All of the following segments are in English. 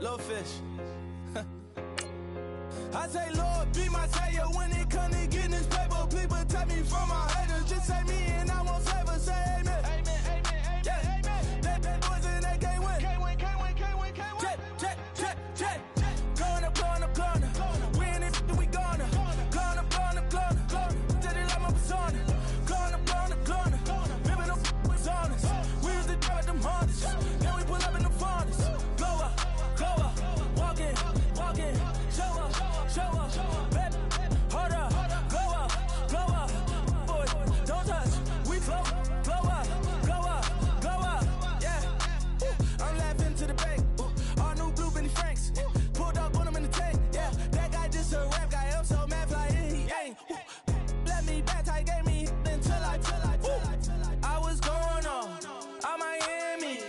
Little fish. I say, Lord, be my savior when it comes to getting this paper. Please protect me from my haters. Just say me and I won't save her. Say amen. Amen, amen, amen, yeah. Amen. That boys and they can't win. Can't win, can't win, can't win, can't win. Check, check, check, check. Going up, going up, going up. We in it, we gonna. Going up, going up, going up. Did it like my persona. Going up, going up, going up. Ripping up was honest. We was the drug them hardest. Then we pull up in the furnace. Glow up, walk in, show up, baby, hold up, glow up, boy, don't touch, we flow, glow up, yeah. I'm laughing to the bank, all new blue Benny Franks, pulled up on him in the tank, yeah. That guy just a rap guy, I'm so mad fly, he ain't. Let me back, I gave me until I was going on Miami.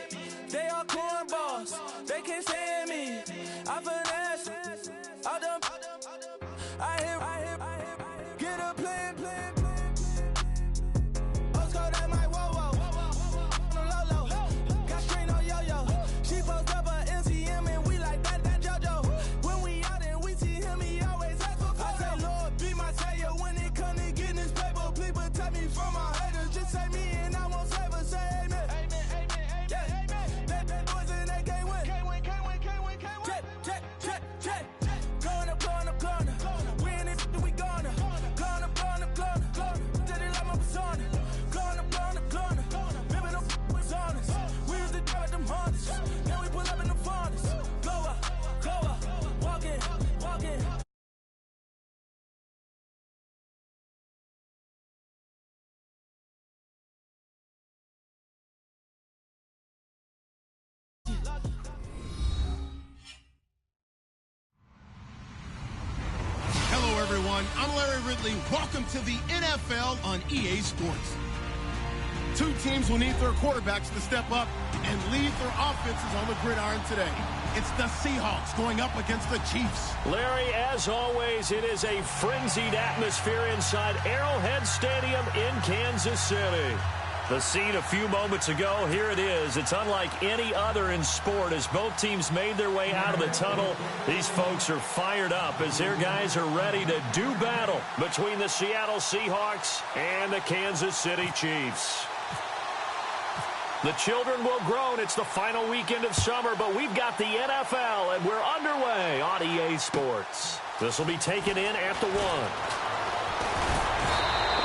They all cornballs, they can't stand me. I finesse, all them. I hear, get a plan. Postcode at my whoa. On the low. Got strain on yo-yo. She post up a MCM and we like that JoJo. When we out and we see him, he always ask for photo. I say, Lord, be my savior when it comes to getting this paper. Please protect me from my haters. Just say me and I won't save her. Say amen. Amen, amen, yeah. Amen. That boys and they can't win. Can't win, can't win, can't win, can't win. Check. Going up. We in it, we gonna. Gonna. Did it like my persona. Gonna. Ripping up was honest. We was the drug them hardest. Then we pull up in the furnace. Glow up, walk in. Hello, everyone. I'm Larry Ridley. Welcome to the NFL on EA Sports. Two teams will need their quarterbacks to step up and lead their offenses on the gridiron today. It's the Seahawks going up against the Chiefs. Larry, as always, it is a frenzied atmosphere inside Arrowhead Stadium in Kansas City. The scene a few moments ago, here it is. It's unlike any other in sport as both teams made their way out of the tunnel. These folks are fired up as their guys are ready to do battle between the Seattle Seahawks and the Kansas City Chiefs. The children will groan. It's the final weekend of summer, but we've got the NFL, and we're underway on EA Sports. This will be taken in at the 1.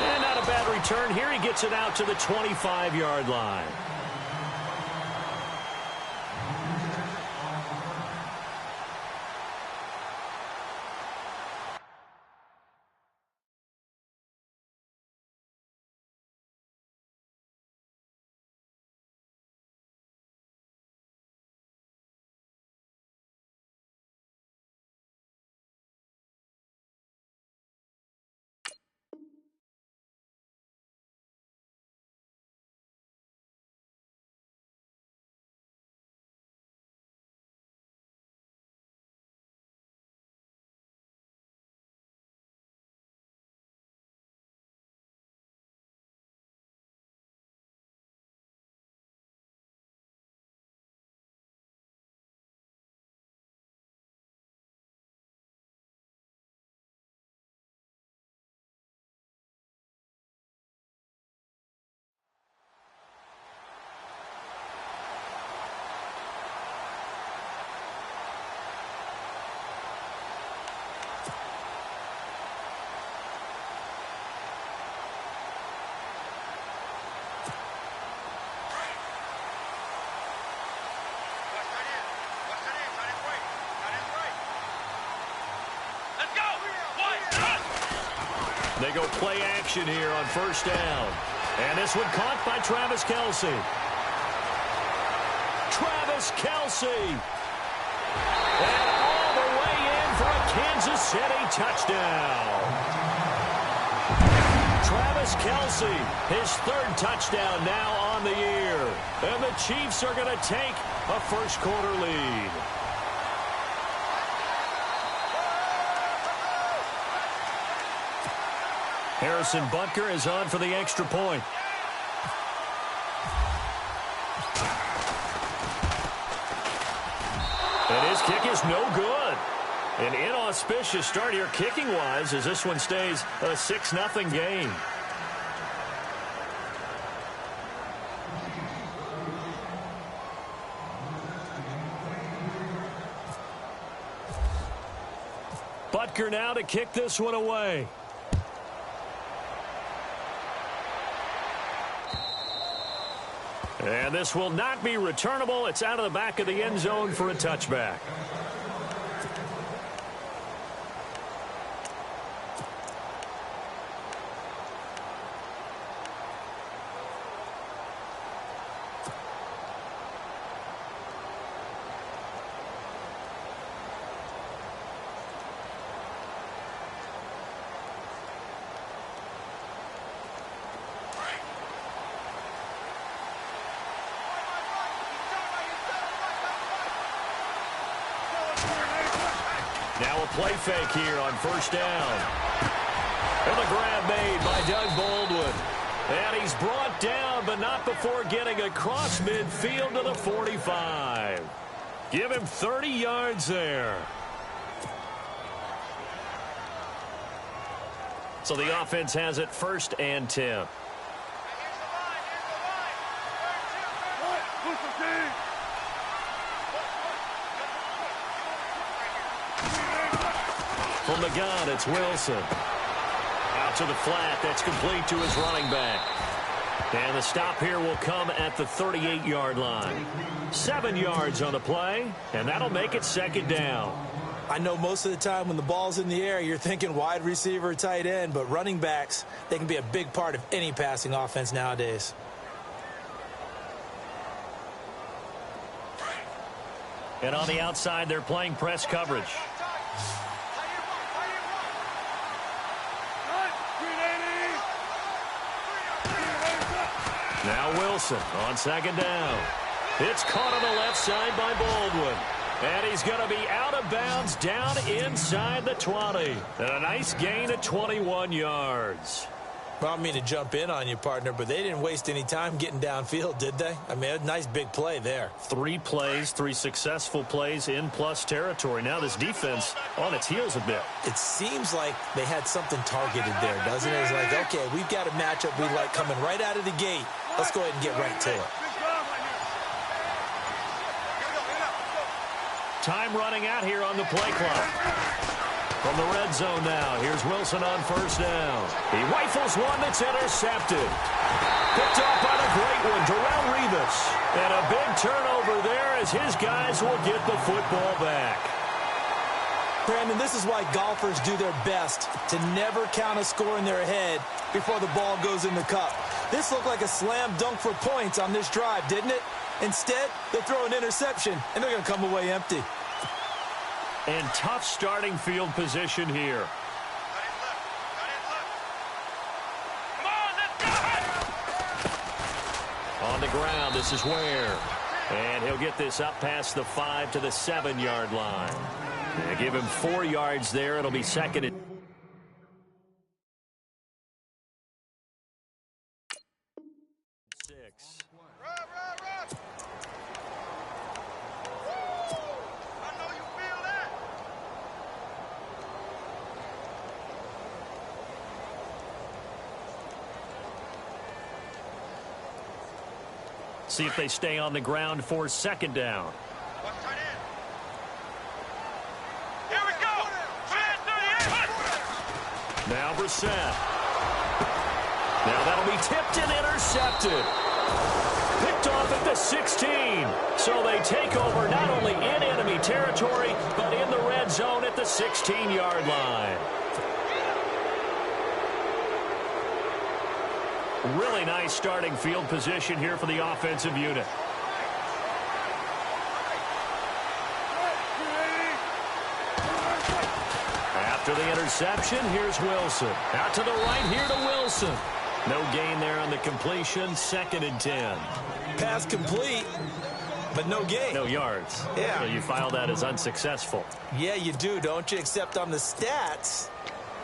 And not a bad return here. He gets it out to the 25-yard line. They go play action here on first down. And this one caught by Travis Kelce. Travis Kelce. And all the way in for a Kansas City touchdown. Travis Kelce, his third touchdown now on the year. And the Chiefs are going to take a first-quarter lead. Harrison Butker is on for the extra point. And his kick is no good. An inauspicious start here kicking-wise as this one stays a 6-0 game. Butker now to kick this one away. And this will not be returnable. It's out of the back of the end zone for a touchback. Now a play fake here on first down. And the grab made by Doug Baldwin. And he's brought down, but not before getting across midfield to the 45. Give him 30 yards there. So the offense has it 1st and 10. From the gun, it's Wilson. Out to the flat. That's complete to his running back. And the stop here will come at the 38-yard line. 7 yards on the play, and that'll make it 2nd down. I know most of the time when the ball's in the air, you're thinking wide receiver, tight end, but running backs, they can be a big part of any passing offense nowadays. And on the outside, they're playing press coverage. Now Wilson on 2nd down. It's caught on the left side by Baldwin. And he's going to be out of bounds down inside the 20. And a nice gain of 21 yards. Well, I don't mean to jump in on you, partner, but they didn't waste any time getting downfield, did they? I mean, a nice big play there. 3 plays, 3 successful plays in plus territory. Now this defense on its heels a bit. It seems like they had something targeted there, doesn't it? It's like, okay, we've got a matchup we like coming right out of the gate. Let's go ahead and get right to it. Time running out here on the play clock. From the red zone now, here's Wilson on 1st down. He rifles one that's intercepted. Picked off by the great one, Darrelle Revis. And a big turnover there as his guys will get the football back. Brandon, this is why golfers do their best to never count a score in their head before the ball goes in the cup. This looked like a slam dunk for points on this drive, didn't it? Instead, they throw an interception, and they're going to come away empty. And tough starting field position here. On the ground, this is Ware. And he'll get this up past the 5 to the 7-yard line. They give him 4 yards there. It'll be 2nd and 6. See if they stay on the ground for 2nd down. Here we go. Now Brissett. Now that'll be tipped and intercepted. Picked off at the 16. So they take over not only in enemy territory, but in the red zone at the 16-yard line. Really nice starting field position here for the offensive unit. After the interception, here's Wilson. Out to the right here to Wilson. No gain there on the completion. 2nd and 10. Pass complete, but no gain. No yards. Yeah. So you file that as unsuccessful. Yeah, you do, don't you? Except on the stats,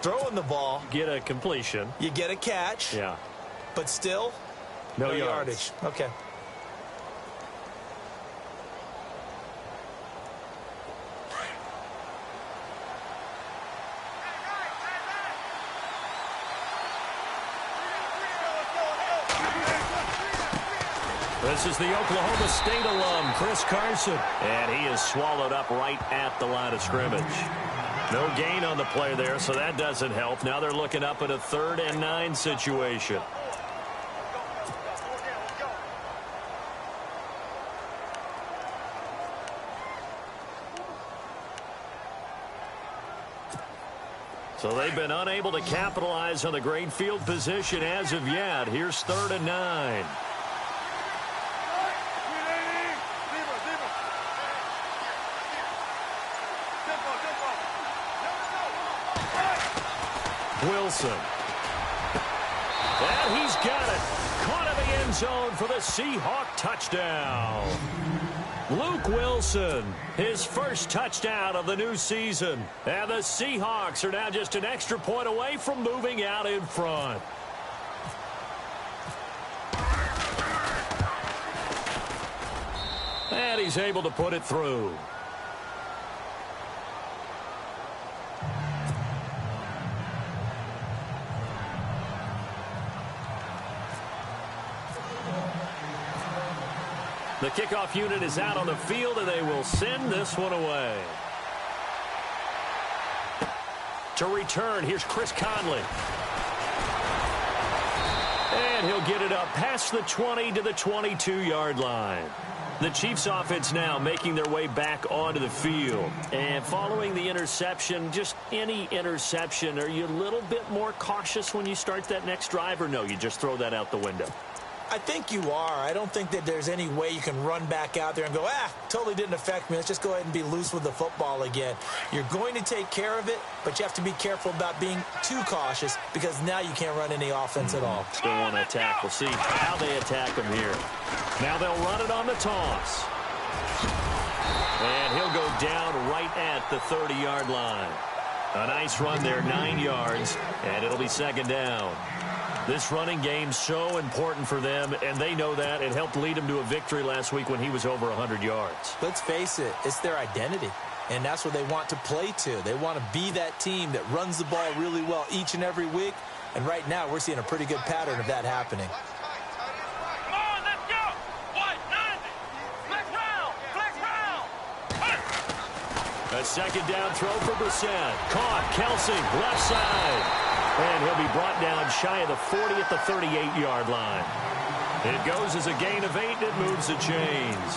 throwing the ball. Get a completion. You get a catch. Yeah. But still, no yardage. Okay. This is the Oklahoma State alum, Chris Carson. And he is swallowed up right at the line of scrimmage. No gain on the play there, so that doesn't help. Now they're looking up at a 3rd and 9 situation. So they've been unable to capitalize on the great field position as of yet. Here's 3rd and 9. Wilson. And he's got it. Caught in the end zone for the Seahawk touchdown. Luke Wilson, his first touchdown of the new season. And the Seahawks are now just an extra point away from moving out in front. And he's able to put it through. The kickoff unit is out on the field, and they will send this one away. To return, here's Chris Conley. And he'll get it up past the 20 to the 22-yard line. The Chiefs offense now making their way back onto the field. And following the interception, just any interception, are you a little bit more cautious when you start that next drive, or no, you just throw that out the window? I think you are. I don't think that there's any way you can run back out there and go, totally didn't affect me. Let's just go ahead and be loose with the football again. You're going to take care of it, but you have to be careful about being too cautious because now you can't run any offense at all. Still want to attack. We'll see how they attack him here. Now they'll run it on the toss. And he'll go down right at the 30-yard line. A nice run there, 9 yards, and it'll be 2nd down. This running game so important for them, and they know that. It helped lead them to a victory last week when he was over 100 yards. Let's face it, it's their identity, and that's what they want to play to. They want to be that team that runs the ball really well each and every week, and right now we're seeing a pretty good pattern of that happening. Come on, let's go! White 90! Flex round! A 2nd down throw for Brissett. Caught, Kelsey, left side. And he'll be brought down shy of the 40 at the 38-yard line. It goes as a gain of 8, and it moves the chains.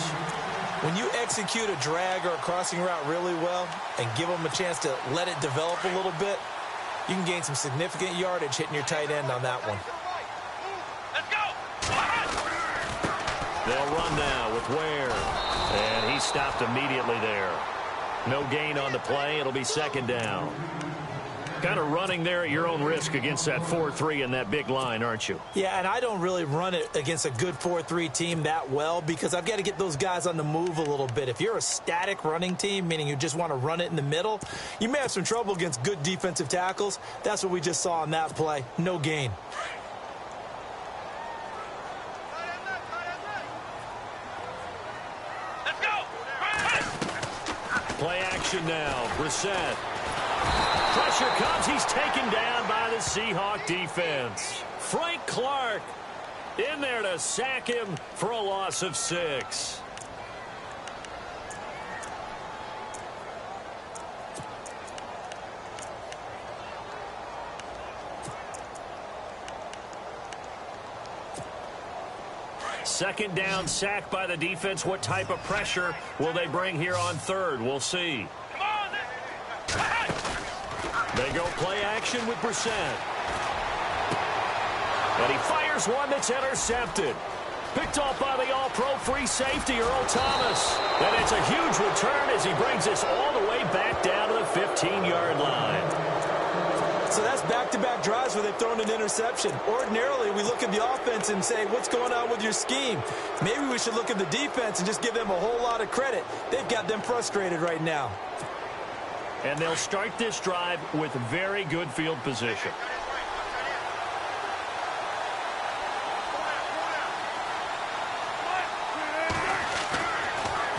When you execute a drag or a crossing route really well and give them a chance to let it develop a little bit, you can gain some significant yardage hitting your tight end on that one. Let's go! They'll run now with Ware. And he stopped immediately there. No gain on the play. It'll be 2nd down. Kind of running there at your own risk against that 4-3 and that big line, aren't you? Yeah, and I don't really run it against a good 4-3 team that well because I've got to get those guys on the move a little bit. If you're a static running team, meaning you just want to run it in the middle, you may have some trouble against good defensive tackles. That's what we just saw on that play. No gain. Let's go! Play action now. Brissett. Pressure comes. He's taken down by the Seahawk defense. Frank Clark in there to sack him for a loss of 6. Second down, sack by the defense. What type of pressure will they bring here on 3rd? We'll see. Come on! They go play action with Brissett. And he fires one that's intercepted. Picked off by the all-pro free safety, Earl Thomas. And it's a huge return as he brings us all the way back down to the 15-yard line. So that's back-to-back drives where they've thrown an interception. Ordinarily, we look at the offense and say, what's going on with your scheme? Maybe we should look at the defense and just give them a whole lot of credit. They've got them frustrated right now. And they'll start this drive with very good field position.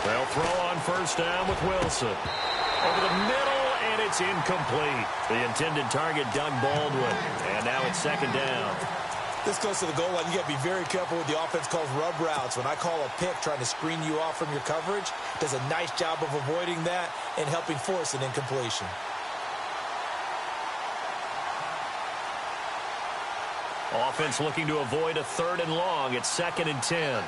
They'll throw on 1st down with Wilson. Over the middle, and it's incomplete. The intended target, Doug Baldwin. And now it's 2nd down. This close to the goal line, you got to be very careful with the offense calls rub routes. When I call a pick trying to screen you off from your coverage, does a nice job of avoiding that and helping force an incompletion. Offense looking to avoid a 3rd and long. It's 2nd and 10.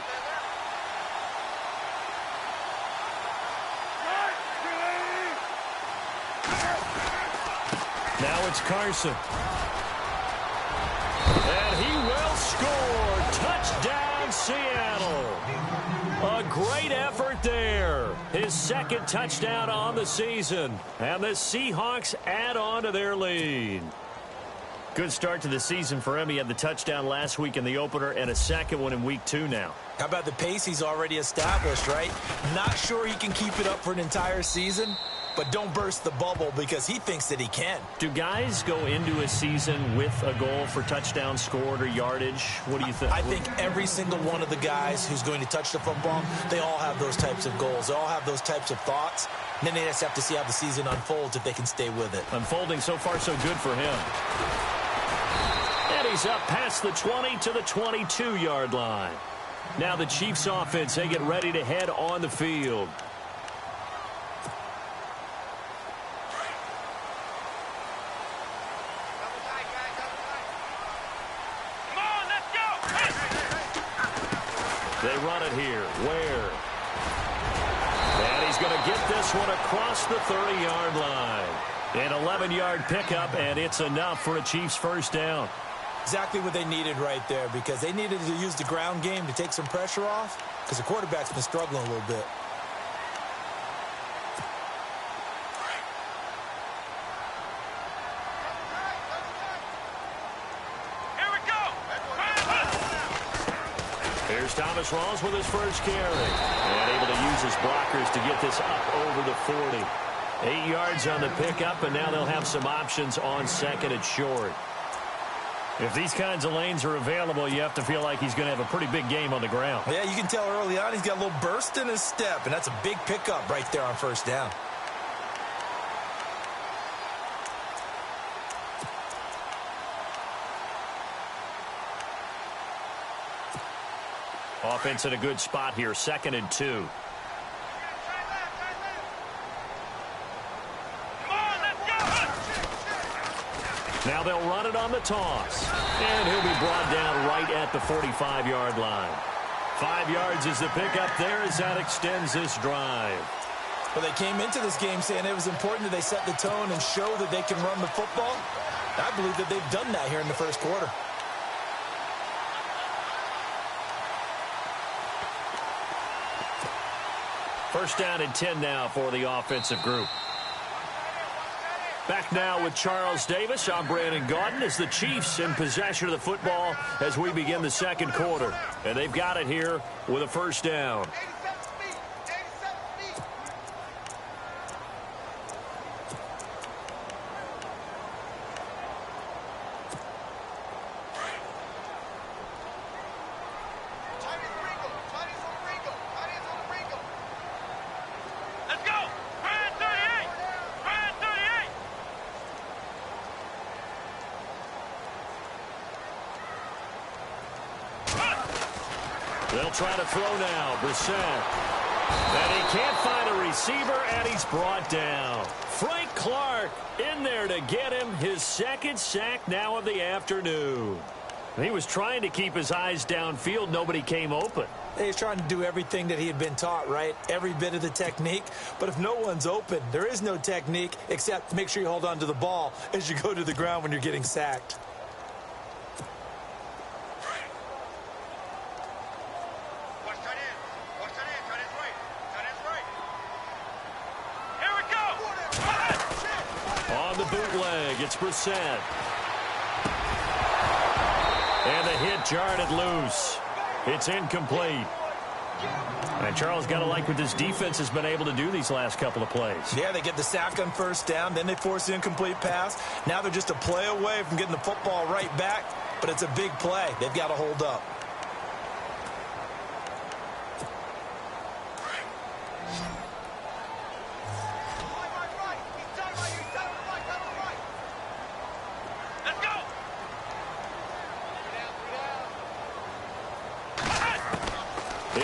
Now it's Carson. And he will score. Touchdown, Seattle. A great effort there. His 2nd touchdown on the season. And the Seahawks add on to their lead. Good start to the season for him. He had the touchdown last week in the opener and a 2nd one in week 2 now. How about the pace he's already established, right? Not sure he can keep it up for an entire season, but don't burst the bubble because he thinks that he can. Do guys go into a season with a goal for touchdown scored or yardage? What do you think? I think every single one of the guys who's going to touch the football, they all have those types of goals. They all have those types of thoughts. And then they just have to see how the season unfolds if they can stay with it. Unfolding so far so good for him. And he's up past the 20 to the 22-yard line. Now the Chiefs offense, they get ready to head on the field. Come on, let's go. They run it here. Ware. And he's going to get this one across the 30-yard line. An 11-yard pickup, and it's enough for a Chiefs first down. Exactly what they needed right there because they needed to use the ground game to take some pressure off because the quarterback's been struggling a little bit. Here we go. Here's Thomas Rawls with his first carry. And able to use his blockers to get this up over the 40. 8 yards on the pickup, and now they'll have some options on 2nd and short. If these kinds of lanes are available, you have to feel like he's going to have a pretty big game on the ground. Yeah, you can tell early on he's got a little burst in his step, and that's a big pickup right there on first down. Offense in a good spot here, 2nd and 2. Now they'll run it on the toss. And he'll be brought down right at the 45-yard line. 5 yards is the pickup there as that extends this drive. Well, they came into this game saying it was important that they set the tone and show that they can run the football. I believe that they've done that here in the first quarter. First down and 10 now for the offensive group. Back now with Charles Davis. I'm Brandon Gaudin as the Chiefs in possession of the football as we begin the 2nd quarter. And they've got it here with a first down. They'll try to throw now. Brissett. And he can't find a receiver, and he's brought down. Frank Clark in there to get him his 2nd sack now of the afternoon. He was trying to keep his eyes downfield. Nobody came open. He's trying to do everything that he had been taught, right? Every bit of the technique. But if no one's open, there is no technique except make sure you hold on to the ball as you go to the ground when you're getting sacked. Bootleg, it's Brissett. And the hit jarred it loose. It's incomplete. And Charles, got to like what this defense has been able to do these last couple of plays. Yeah, they get the sack on first down, then they force the incomplete pass. Now they're just a play away from getting the football right back, but it's a big play. They've got to hold up.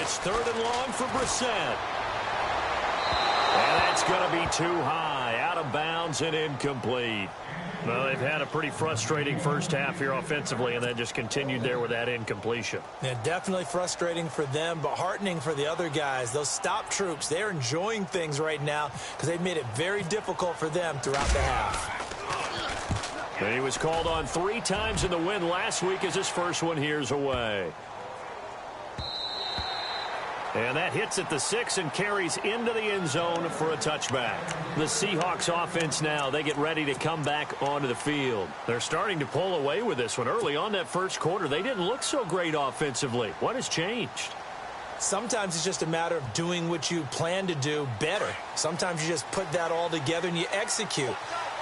It's 3rd and long for Brissett. And that's going to be too high, out of bounds and incomplete. Well, they've had a pretty frustrating first half here offensively, and then just continued there with that incompletion. Yeah, definitely frustrating for them, but heartening for the other guys. Those stop troops, they're enjoying things right now because they've made it very difficult for them throughout the half. And he was called on 3 times in the win last week as his first one here's away. And that hits at the 6 and carries into the end zone for a touchback. The Seahawks offense now, they get ready to come back onto the field. They're starting to pull away with this one. Early on that first quarter, they didn't look so great offensively. What has changed? Sometimes it's just a matter of doing what you plan to do better. Sometimes you just put that all together and you execute.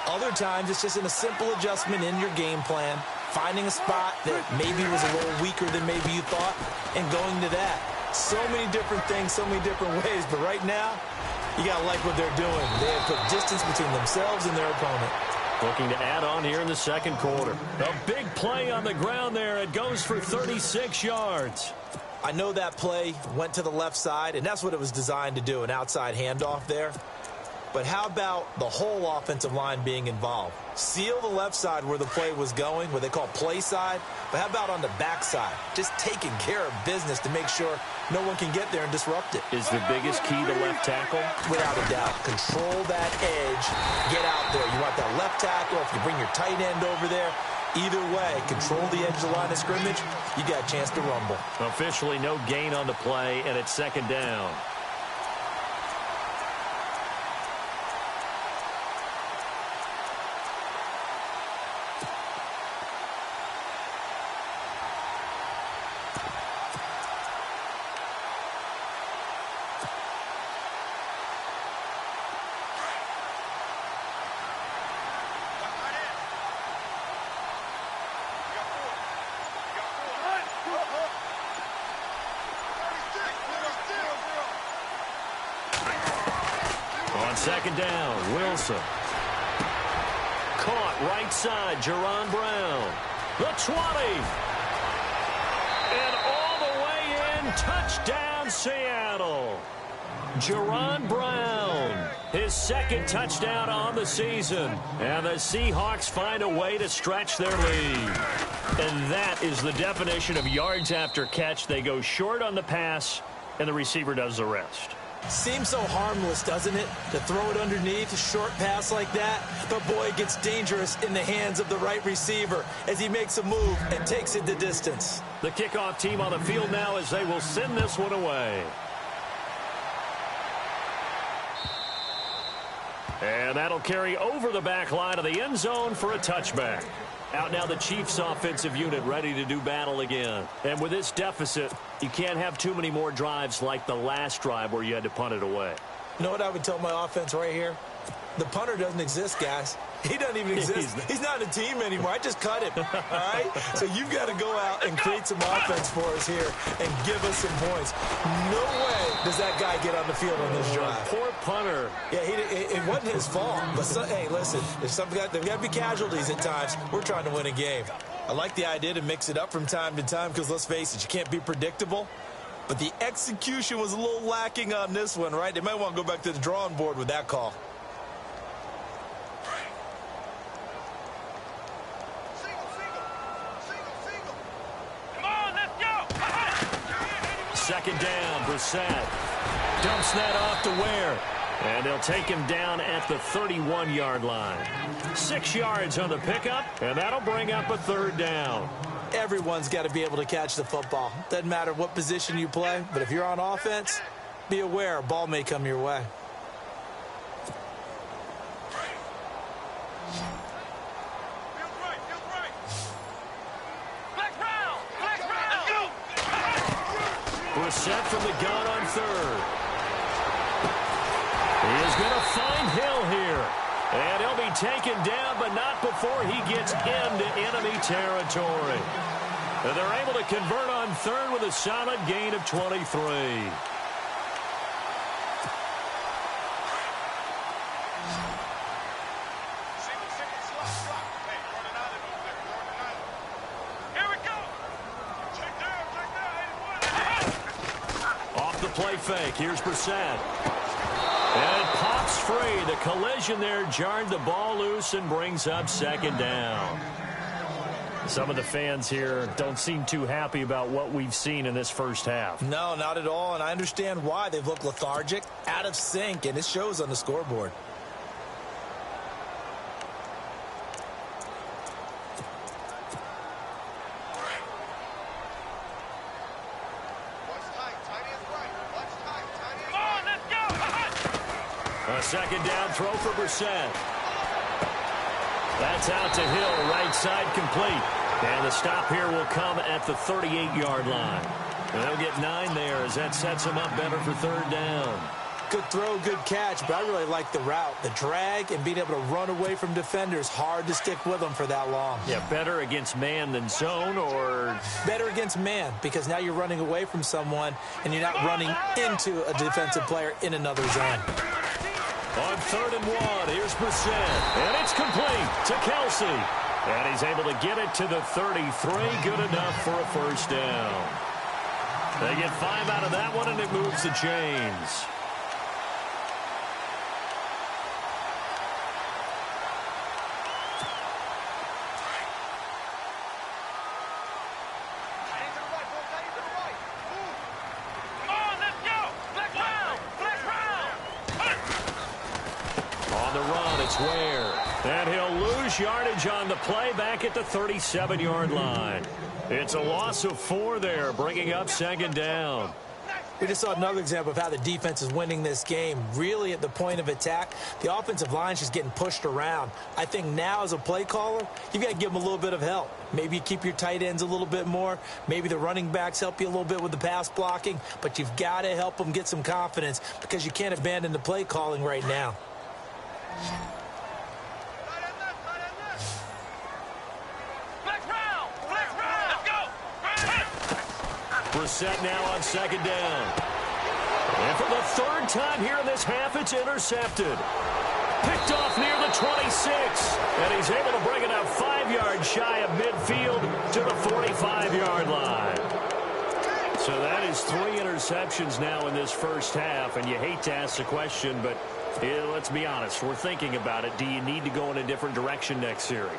Other times it's just in a simple adjustment in your game plan, finding a spot that maybe was a little weaker than maybe you thought, and going to that. So many different things, so many different ways, but right now, you got to like what they're doing. They have put distance between themselves and their opponent. Looking to add on here in the second quarter. A big play on the ground there. It goes for 36 yards. I know that play went to the left side, and that's what it was designed to do, an outside handoff there. But how about the whole offensive line being involved? Seal the left side where the play was going, what they call play side. But how about on the back side? Just taking care of business to make sure no one can get there and disrupt it. Is the biggest key to left tackle? Without a doubt. Control that edge. Get out there. You want that left tackle. If you bring your tight end over there, either way, control the edge of the line of scrimmage, you got a chance to rumble. Officially no gain on the play, and it's 2nd down. On 2nd down, Wilson. Caught right side, Jerron Brown. The 20. And all the way in, touchdown Seattle. Jerron Brown, his 2nd touchdown on the season. And the Seahawks find a way to stretch their lead. And that is the definition of yards after catch. They go short on the pass, and the receiver does the rest. Seems so harmless, doesn't it, to throw it underneath a short pass like that? But, boy, it gets dangerous in the hands of the right receiver as he makes a move and takes it the distance. The kickoff team on the field now as they will send this one away. And that'll carry over the back line of the end zone for a touchback. Out now the Chiefs offensive unit ready to do battle again. And with this deficit, you can't have too many more drives like the last drive where you had to punt it away. You know what I would tell my offense right here? The punter doesn't exist, guys. He doesn't even exist. He's not a team anymore. I just cut him, all right? So you've got to go out and create some offense for us here and give us some points. No way does that guy get on the field on this drive. Poor punter. Yeah, it wasn't his fault. But, hey, listen, there's got to be casualties at times. We're trying to win a game. I like the idea to mix it up from time to time because, let's face it, you can't be predictable. But the execution was a little lacking on this one, right? They might want to go back to the drawing board with that call. Second down, Brissett dumps that off to Ware. And they'll take him down at the 31-yard line. 6 yards on the pickup, and that'll bring up a 3rd down. Everyone's got to be able to catch the football. Doesn't matter what position you play, but if you're on offense, be aware a ball may come your way. Brissett from the gun on 3rd. He is going to find Hill here. And he'll be taken down, but not before he gets into enemy territory. And they're able to convert on 3rd with a solid gain of 23. play fake. Here's Brissett. And it pops free. The collision there jarred the ball loose and brings up second down. Some of the fans here don't seem too happy about what we've seen in this first half. No, not at all, and I understand why. They've looked lethargic, out of sync, and it shows on the scoreboard. A second down throw for Brissett. That's out to Hill, right side complete. And the stop here will come at the 38-yard line. And they'll get 9 there as that sets them up better for third down. Good throw, good catch, but I really like the route. The drag and being able to run away from defenders. Hard to stick with them for that long. Yeah, better against man than zone, or? Better against man, because now you're running away from someone and you're not running into a defensive player in another zone. On 3rd and 1, here's Brissett. And it's complete to Kelsey. And he's able to get it to the 33. Good enough for a first down. They get 5 out of that one, and it moves the chains. And he'll lose yardage on the play back at the 37-yard line. It's a loss of 4 there, bringing up second down. We just saw another example of how the defense is winning this game. Really at the point of attack, the offensive line's just getting pushed around. I think now as a play caller, you've got to give them a little bit of help. Maybe you keep your tight ends a little bit more. Maybe the running backs help you a little bit with the pass blocking. But you've got to help them get some confidence because you can't abandon the play calling right now. Brissett now on second down. And for the 3rd time here in this half, it's intercepted. Picked off near the 26. And he's able to bring it up 5 yards shy of midfield to the 45-yard line. So that is 3 interceptions now in this first half. And you hate to ask the question, but let's be honest. We're thinking about it. Do you need to go in a different direction next series?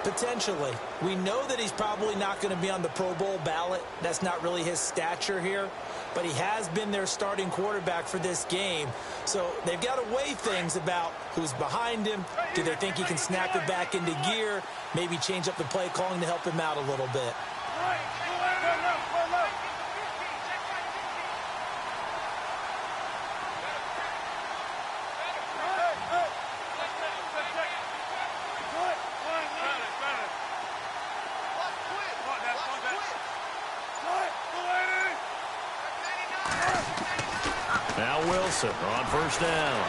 Potentially. We know that he's probably not going to be on the Pro Bowl ballot. That's not really his stature here. But he has been their starting quarterback for this game. So they've got to weigh things about who's behind him. Do they think he can snap it back into gear? Maybe change up the play calling to help him out a little bit. Now Wilson on first down.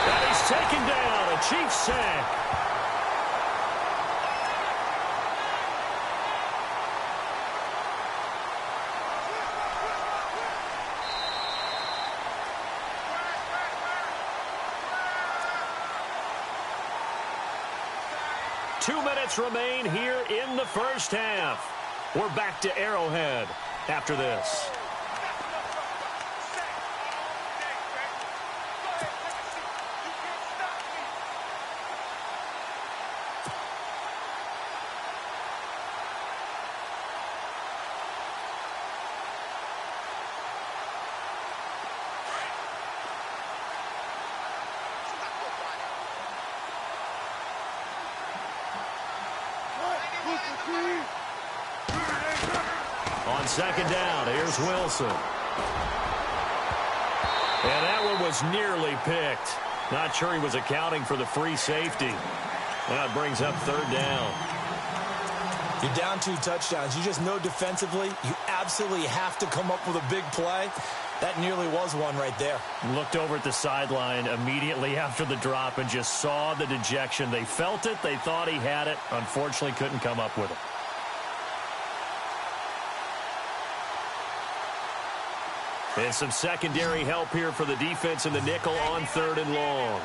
And he's taken down. A Chiefs sack. Two minutes remain here in the first half. We're back to Arrowhead after this. On second down, here's Wilson. And that one was nearly picked. Not sure he was accounting for the free safety. That brings up third down. You're down 2 touchdowns. You just know defensively you absolutely have to come up with a big play. That nearly was one right there. Looked over at the sideline immediately after the drop and just saw the dejection. They felt it. They thought he had it. Unfortunately, couldn't come up with it. And some secondary help here for the defense in the nickel on 3rd and long.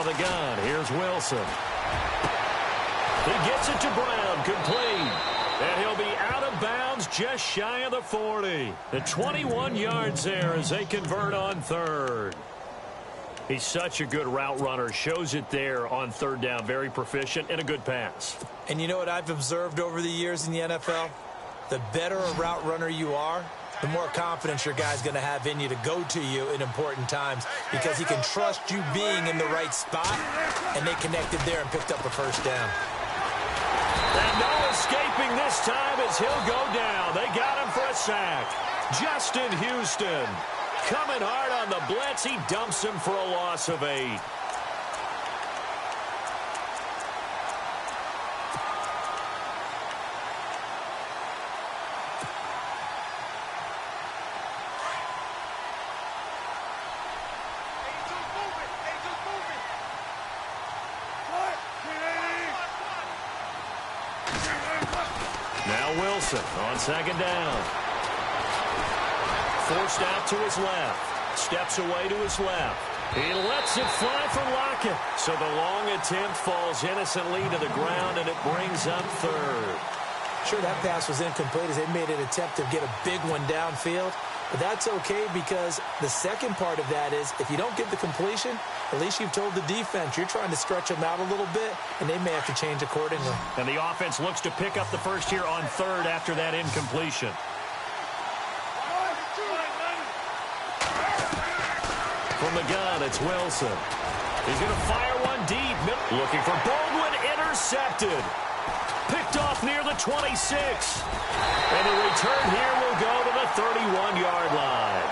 Out of the gun, here's Wilson. He gets it to Brown, complete. And he'll be out of bounds just shy of the 40. The 21 yards there as they convert on third. He's such a good route runner. Shows it there on third down. Very proficient and a good pass. And you know what I've observed over the years in the NFL? The better a route runner you are, the more confidence your guy's going to have in you to go to you in important times because he can trust you being in the right spot, and they connected there and picked up a first down. And no escaping this time as he'll go down. They got him for a sack. Justin Houston coming hard on the blitz. He dumps him for a loss of 8. Wilson on second down. Forced out to his left. Steps away to his left. He lets it fly for Lockett. So the long attempt falls innocently to the ground, and it brings up third. Sure, that pass was incomplete as they made an attempt to get a big one downfield. But that's okay because the second part of that is if you don't get the completion, at least you've told the defense you're trying to stretch them out a little bit, and they may have to change accordingly. And the offense looks to pick up the first here on third after that incompletion. From the gun, it's Wilson. He's going to fire one deep. Looking for Baldwin, intercepted. Picked off near the 26. And the return here will go to the 31-yard line.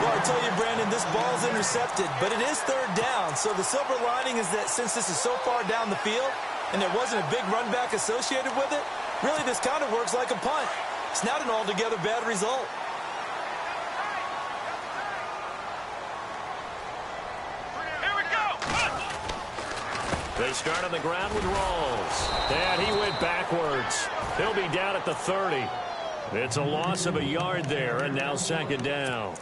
Well, I tell you, Brandon, this ball's intercepted, but it is third down. So the silver lining is that since this is so far down the field and there wasn't a big run back associated with it, really this kind of works like a punt. It's not an altogether bad result. They start on the ground with Rawls. And he went backwards. He'll be down at the 30. It's a loss of a yard there, and now second down.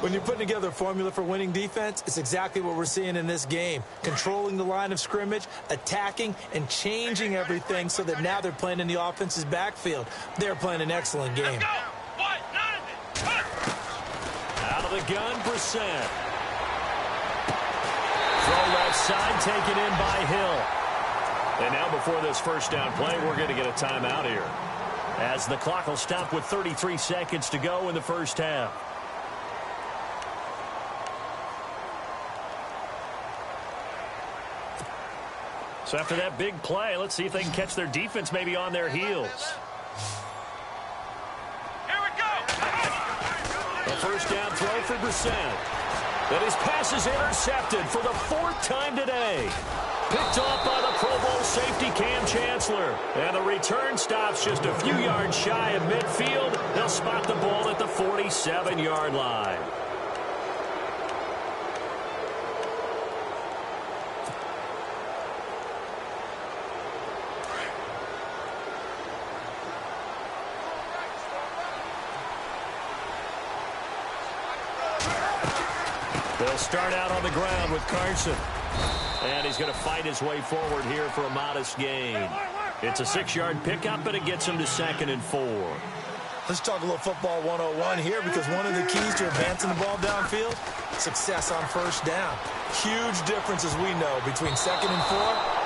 When you're putting together a formula for winning defense, it's exactly what we're seeing in this game. Controlling the line of scrimmage, attacking, and changing everything so that now they're playing in the offense's backfield. They're playing an excellent game. Out of the gun, Brissett. Throw left side, taken in by Hill. And now before this first down play, we're going to get a timeout here, as the clock will stop with 33 seconds to go in the first half. So after that big play, let's see if they can catch their defense maybe on their heels. Here we go. A first down throw for Brissett. And his pass is intercepted for the 4th time today. Picked off by the Pro Bowl safety Cam Chancellor. And the return stops just a few yards shy of midfield. They'll spot the ball at the 47-yard line. They'll start out on the ground with Carson. And he's going to fight his way forward here for a modest gain. It's a 6-yard pickup, and it gets him to 2nd and 4. Let's talk a little football 101 here, because one of the keys to advancing the ball downfield, success on first down. Huge difference, as we know, between 2nd and 4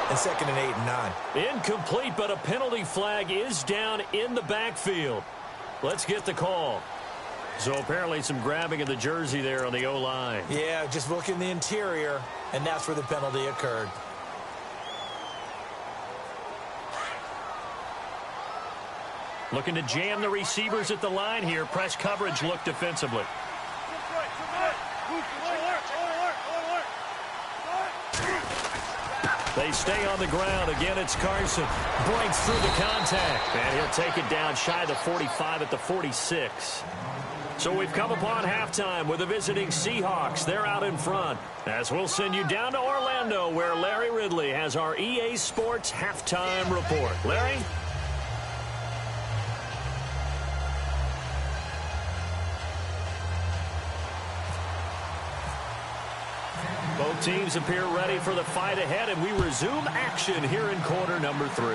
and 2nd and 8 and 9. Incomplete, but a penalty flag is down in the backfield. Let's get the call. So apparently some grabbing of the jersey there on the O-line. Yeah, just look in the interior, and that's where the penalty occurred. Looking to jam the receivers at the line here. Press coverage look defensively. They stay on the ground. Again, it's Carson. Breaks through the contact. And he'll take it down shy of the 45 at the 46. So we've come upon halftime with the visiting Seahawks. They're out in front. As we'll send you down to Orlando, where Larry Ridley has our EA Sports halftime report. Larry? Both teams appear ready for the fight ahead, and we resume action here in quarter number 3.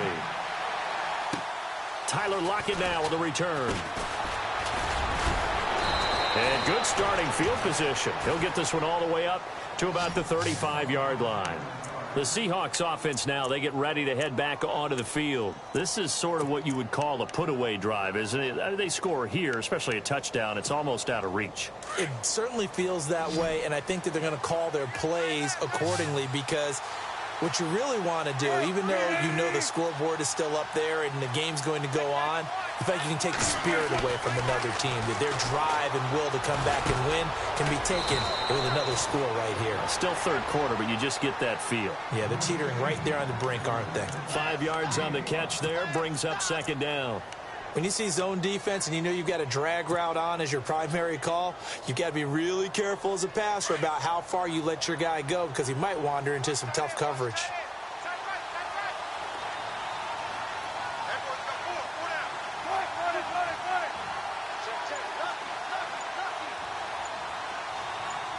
Tyler Lockett now with a return. And good starting field position. He'll get this one all the way up to about the 35-yard line. The Seahawks offense now, they get ready to head back onto the field. This is sort of what you would call a put-away drive, isn't it? They score here, especially a touchdown. It's almost out of reach. It certainly feels that way, and I think that they're going to call their plays accordingly, because what you really want to do, even though you know the scoreboard is still up there and the game's going to go on, the fact you can take the spirit away from another team, that their drive and will to come back and win can be taken with another score right here. Still third quarter, but you just get that feel. Yeah, they're teetering right there on the brink, aren't they? 5 yards on the catch there, brings up second down. When you see zone defense and you know you've got a drag route on as your primary call, you've got to be really careful as a passer about how far you let your guy go, because he might wander into some tough coverage.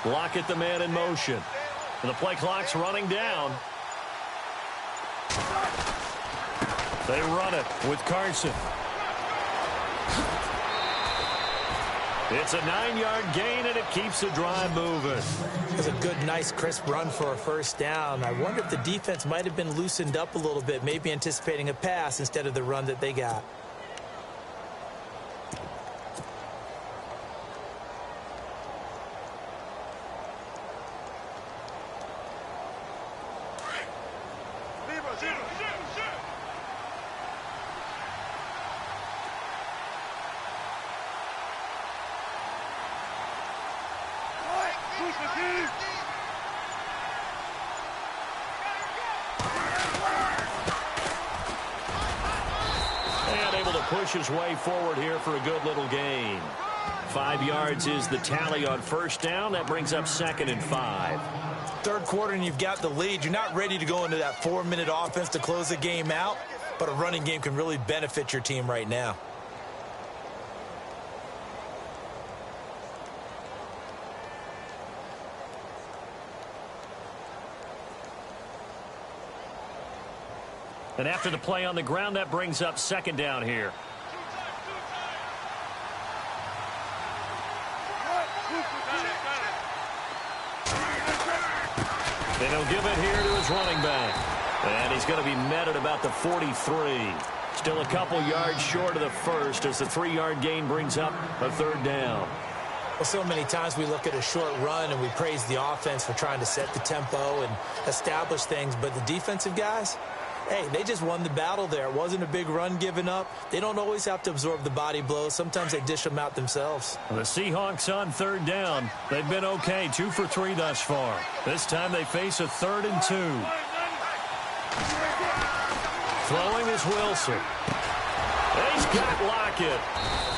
Lockett, the man in motion. And the play clock's running down. They run it with Carson. It's a 9-yard gain, and it keeps the drive moving. It's a good, nice, crisp run for a first down. I wonder if the defense might have been loosened up a little bit, maybe anticipating a pass instead of the run that they got. And able to push his way forward here for a good little gain. 5 yards is the tally on first down. That brings up 2nd and 5. Third quarter and you've got the lead. You're not ready to go into that 4-minute offense to close the game out, but a running game can really benefit your team right now. And after the play on the ground, that brings up second down here. And he'll give it here to his running back. And he's going to be met at about the 43. Still a couple yards short of the first as the 3-yard gain brings up a third down. Well, so many times we look at a short run and we praise the offense for trying to set the tempo and establish things, but the defensive guys, hey, they just won the battle there. It wasn't a big run given up. They don't always have to absorb the body blows. Sometimes they dish them out themselves. The Seahawks on third down. They've been okay, 2 for 3 thus far. This time they face a 3rd and 2. Throwing is Wilson. He's got Lockett.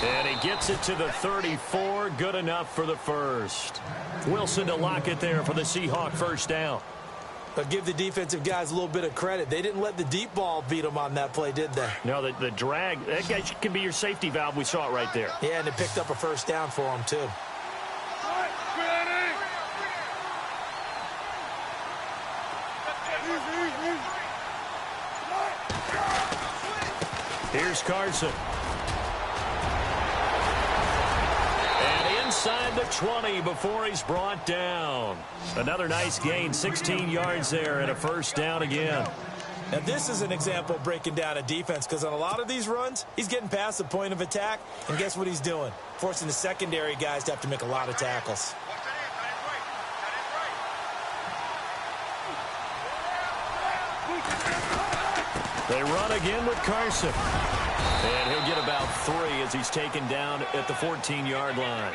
And he gets it to the 34. Good enough for the first. Wilson to Lockett there for the Seahawk first down. But give the defensive guys a little bit of credit. They didn't let the deep ball beat them on that play, did they? No, the drag, that guy can be your safety valve. We saw it right there. Yeah, and it picked up a first down for them, too. Here's Carson. And inside the 20 before he's brought down. Another nice gain, 16 yards there and a first down again. Now, this is an example of breaking down a defense, because on a lot of these runs, he's getting past the point of attack, and guess what he's doing? Forcing the secondary guys to have to make a lot of tackles. They run again with Carson. And he'll get about 3 as he's taken down at the 14-yard line.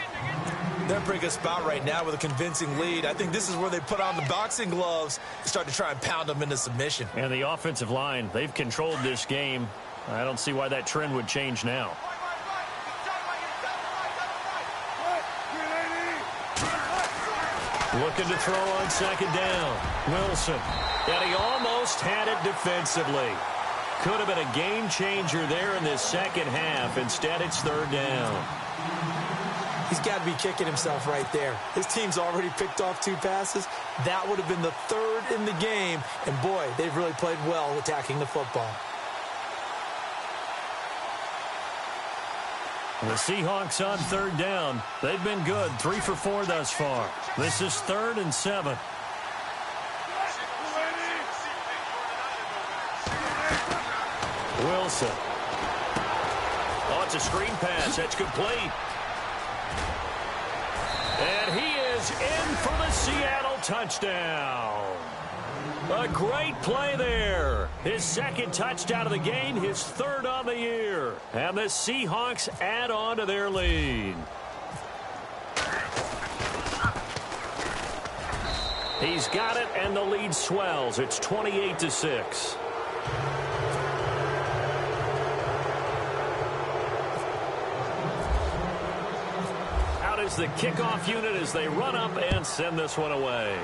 They're in a pretty good spot right now with a convincing lead. I think this is where they put on the boxing gloves and start to try and pound them into submission. And the offensive line, they've controlled this game. I don't see why that trend would change now. Looking to throw on second down. Wilson. And he almost had it defensively. Could have been a game changer there in this second half. Instead, it's third down. He's got to be kicking himself right there. His team's already picked off 2 passes. That would have been the 3rd in the game. And, boy, they've really played well attacking the football. The Seahawks on 3rd down. They've been good, 3 for 4 thus far. This is 3rd and 7. Wilson. Oh, it's a screen pass. That's complete. And he is in for the Seattle touchdown. A great play there. His 2nd touchdown of the game, his 3rd on the year. And the Seahawks add on to their lead. He's got it, and the lead swells. It's 28-6. Out is the kickoff unit as they run up and send this one away.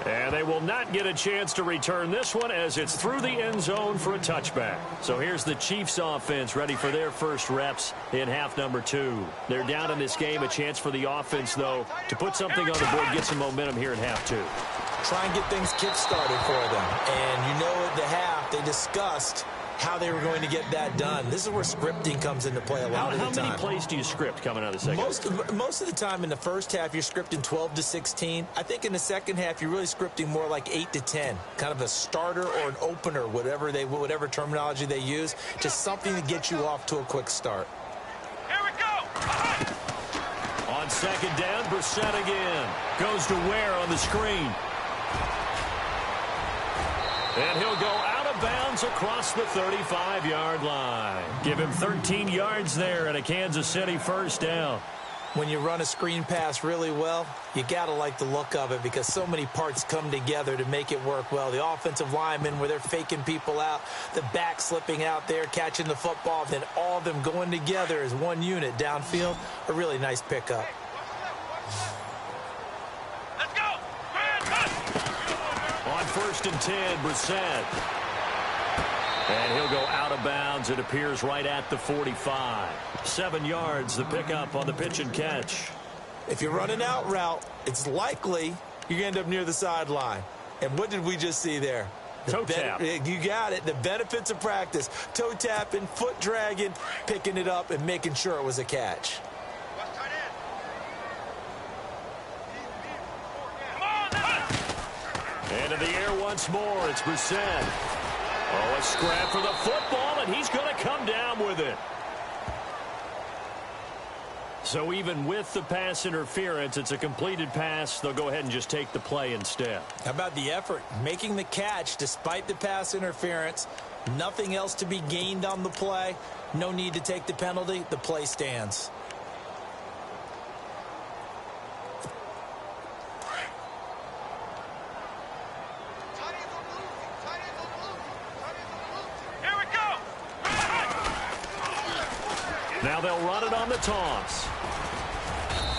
And they will not get a chance to return this one as it's through the end zone for a touchback. So here's the Chiefs offense ready for their first reps in half number 2. They're down in this game. A chance for the offense, though, to put something on the board, get some momentum here in half 2. Try and get things kick-started for them. And you know at the half they discussed how they were going to get that done. This is where scripting comes into play a lot of the time. How many plays do you script coming out of the second? Most of the time in the first half, you're scripting 12 to 16. I think in the second half, you're really scripting more like 8 to 10. Kind of a starter or an opener, whatever terminology they use. Just something to get you off to a quick start. Here we go. On 2nd down, Brissett again. Goes to Ware on the screen. And he'll go out of bounds across the 35-yard line. Give him 13 yards there and a Kansas City first down. When you run a screen pass really well, you got to like the look of it because so many parts come together to make it work well. The offensive linemen where they're faking people out, the back slipping out there, catching the football, then all of them going together as one unit downfield. A really nice pickup. Let's go. On 1st and 10, Brissett. And he'll go out of bounds. It appears right at the 45. 7 yards, the pickup on the pitch and catch. If you're running out route, it's likely you end up near the sideline. And what did we just see there? Toe tap. You got it. The benefits of practice. Toe tapping, foot dragging, picking it up, and making sure it was a catch. And in the air once more, it's Brissett. Oh, a scrap for the football, and he's going to come down with it. So even with the pass interference, it's a completed pass. They'll go ahead and just take the play instead. How about the effort? Making the catch despite the pass interference. Nothing else to be gained on the play. No need to take the penalty. The play stands. Now they'll run it on the toss.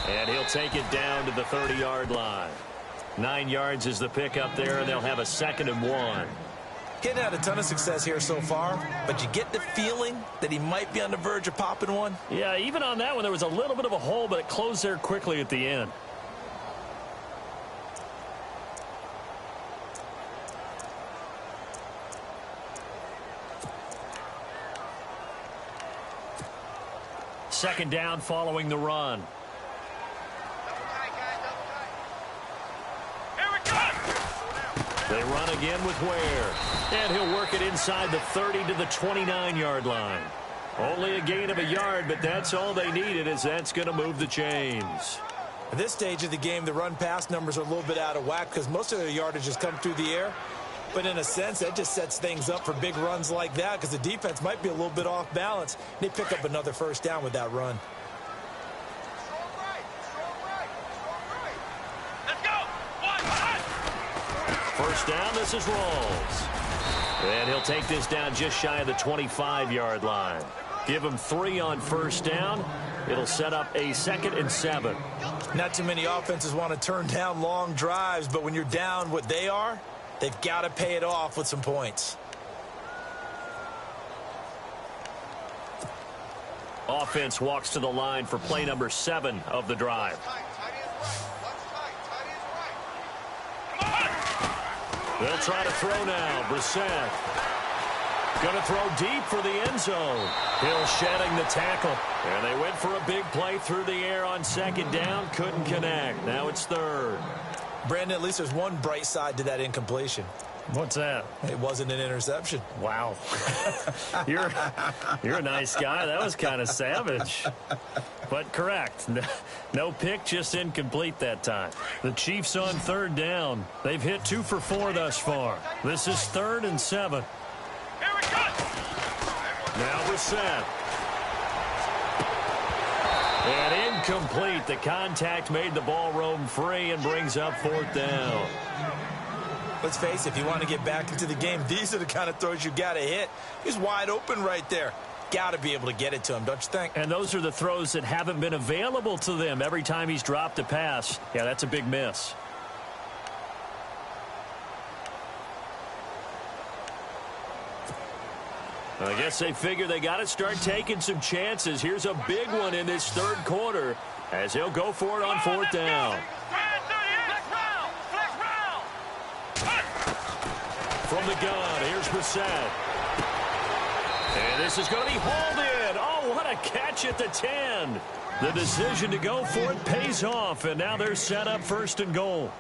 And he'll take it down to the 30-yard line. 9 yards is the pickup there, and they'll have a 2nd and 1. Getting had a ton of success here so far, but you get the feeling that he might be on the verge of popping one. Yeah, even on that one, there was a little bit of a hole, but it closed there quickly at the end. Second down following the run. They run again with Ware. And he'll work it inside the 30 to the 29-yard line. Only a gain of a yard, but that's all they needed, as that's going to move the chains. At this stage of the game, the run-pass numbers are a little bit out of whack because most of their yardage has come through the air. But in a sense, that just sets things up for big runs like that because the defense might be a little bit off balance. They pick up another first down with that run. Let's go. First down, this is Rawls. And he'll take this down just shy of the 25-yard line. Give him 3 on first down. It'll set up a 2nd and 7. Not too many offenses want to turn down long drives, but when you're down what they are, they've got to pay it off with some points. Offense walks to the line for play number 7 of the drive. They'll try to throw now. Brissett going to throw deep for the end zone. Hill shedding the tackle. And they went for a big play through the air on second down. Couldn't connect. Now it's third. Brandon, at least there's one bright side to that incompletion. What's that? It wasn't an interception. Wow. You're a nice guy. That was kind of savage. But correct. No pick, just incomplete that time. The Chiefs on third down. They've hit 2 for 4 thus far. This is 3rd and 7. Here we go. Now Brissett. And incomplete. The contact made the ball roam free and brings up 4th down. Let's face it, if you want to get back into the game, these are the kind of throws you got to hit. He's wide open right there. Got to be able to get it to him, don't you think? And those are the throws that haven't been available to them every time he's dropped a pass. Yeah, that's a big miss. I guess they figure they got to start taking some chances. Here's a big one in this 3rd quarter as he'll go for it on 4th down. From the gun, here's Brissett. And this is going to be hauled in. Oh, what a catch at the 10. The decision to go for it pays off, and now they're set up 1st and goal.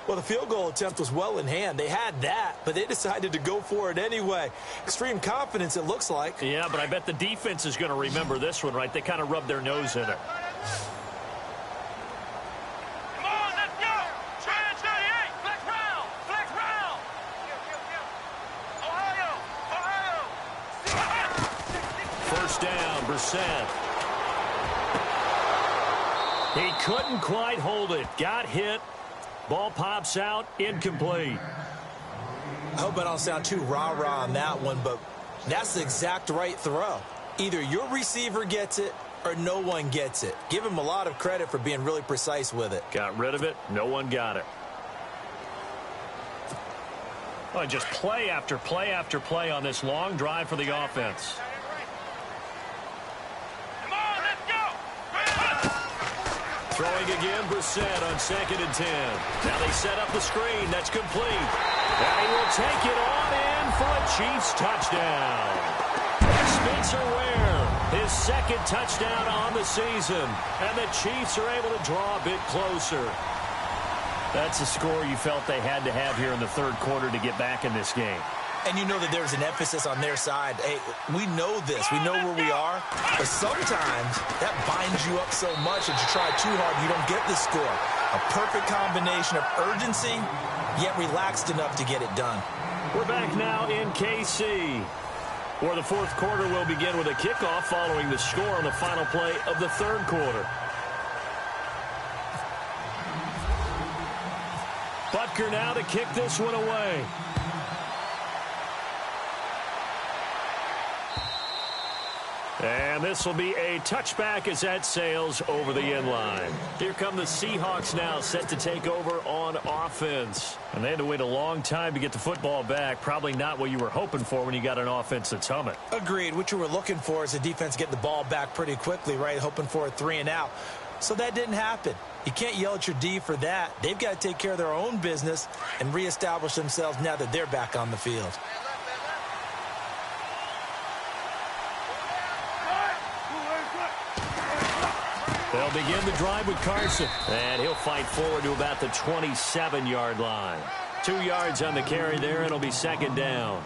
Well, the field goal attempt was well in hand. They had that, but they decided to go for it anyway. Extreme confidence, it looks like. Yeah, but I bet the defense is going to remember this one, right? They kind of rubbed their nose in it. Down, Brissett. He couldn't quite hold it. Got hit. Ball pops out. Incomplete. I hope I don't sound too rah-rah on that one, but that's the exact right throw. Either your receiver gets it or no one gets it. Give him a lot of credit for being really precise with it. Got rid of it. No one got it. Oh, just play after play after play on this long drive for the offense. Throwing again, Brissett on 2nd and 10. Now they set up the screen. That's complete. And he will take it on in for a Chiefs touchdown. Spencer Ware, his 2nd touchdown on the season. And the Chiefs are able to draw a bit closer. That's a score you felt they had to have here in the 3rd quarter to get back in this game. And you know that there's an emphasis on their side. Hey, we know this. We know where we are. But sometimes that binds you up so much that you try too hard, you don't get the score. A perfect combination of urgency, yet relaxed enough to get it done. We're back now in KC, where the 4th quarter will begin with a kickoff following the score on the final play of the 3rd quarter. Butker now to kick this one away. And this will be a touchback as that sails over the end line. Here come the Seahawks now, set to take over on offense. And they had to wait a long time to get the football back. Probably not what you were hoping for when you got an offense that's humming. Agreed. What you were looking for is the defense getting the ball back pretty quickly, right? Hoping for a 3 and out. So that didn't happen. You can't yell at your D for that. They've got to take care of their own business and reestablish themselves now that they're back on the field. They'll begin the drive with Carson. And he'll fight forward to about the 27-yard line. 2 yards on the carry there, and it'll be 2nd down.